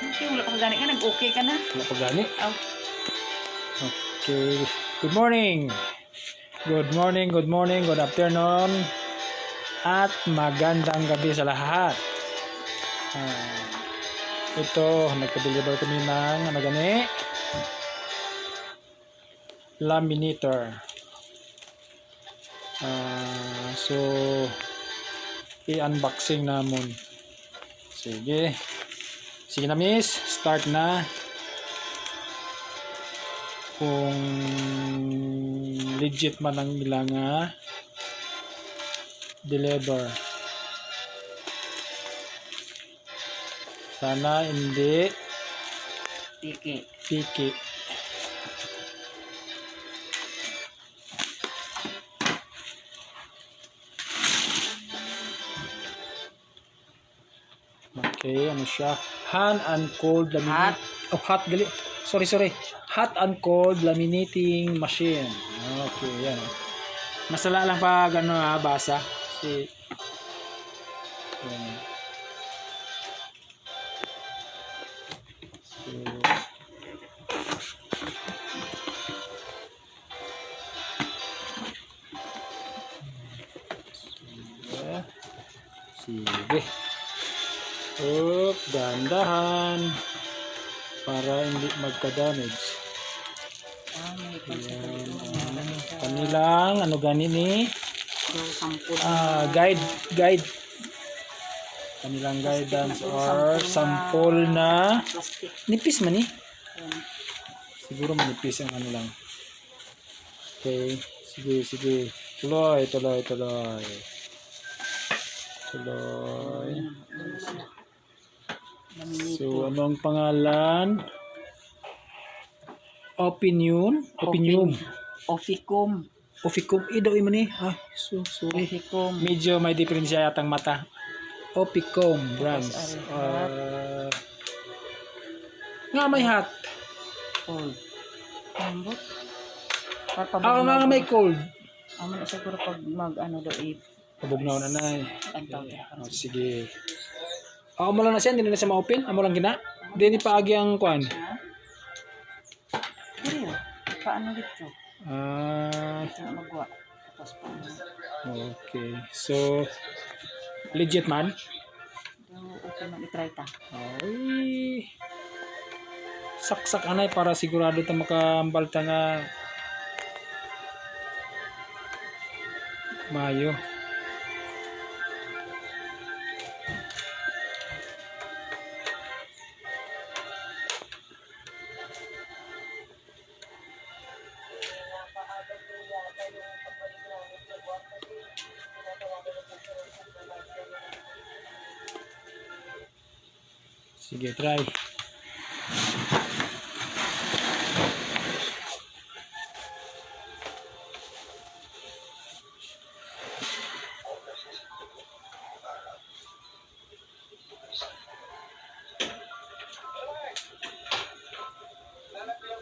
Okay, wala pa gani ka. Nag-okay ka na. Wala pa gani. Oh. Okay. Good morning. Good morning, good morning, good afternoon. At magandang gabi sa lahat. Ito, nagpa-deliver kami ng ano gani? Laminator. So, i-unboxing namon. Sige. Sige na miss, start na. Kung legit man ang ilang deliver. Sana hindi piki. Okay, ano siya? Hot and cold laminating. Oh, hot gali. Sorry. Hot and cold laminating machine. Okay, yan. Masala lang pag ano basa. Si yan. Sige. Dahan-dahan para hindi magka-damage. Kanilang ano gani ni guide. Kanilang guidance or sample na nipis man ni. Siguro manipis ang ano lang. Okay, sige. Tuloy. So, anong pangalan? Opinium. Oficum. Idaw mo ni. Ay, sorry. Oficum. Medyo may diferensya yatang mata. Opicom brands. Nga may hot. Cold. Ambot. Nga may cold. Amo na siguro pag mag-ano daw Pabugnaw na na. Antaw. Sige. Amo lang na siya, hindi na siya ma-open. Amo lang gina. Hindi ni paagi ang kuan. Pero, paano dito? Ito na magwa. Tapos paano? Okay. So, legit man? Okay man, itry ta. Ay. Saksak anay para sigurado ta makambalta nga mayo. Sige, try.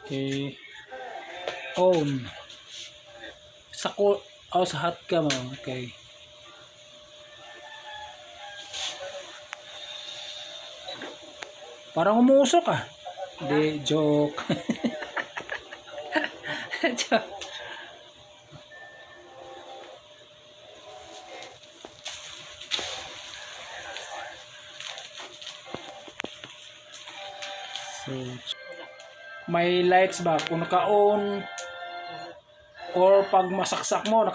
Okay. Sa hot ka mo. Okay. Parang umuusok ah. Hindi, joke. Joke. So, may lights ba? Kung naka-on or pag masaksak mo,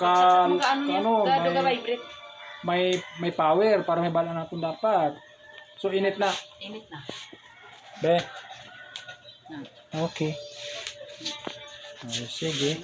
may power para may bala na kung dapat. So, init na. Be. Okay. Sige.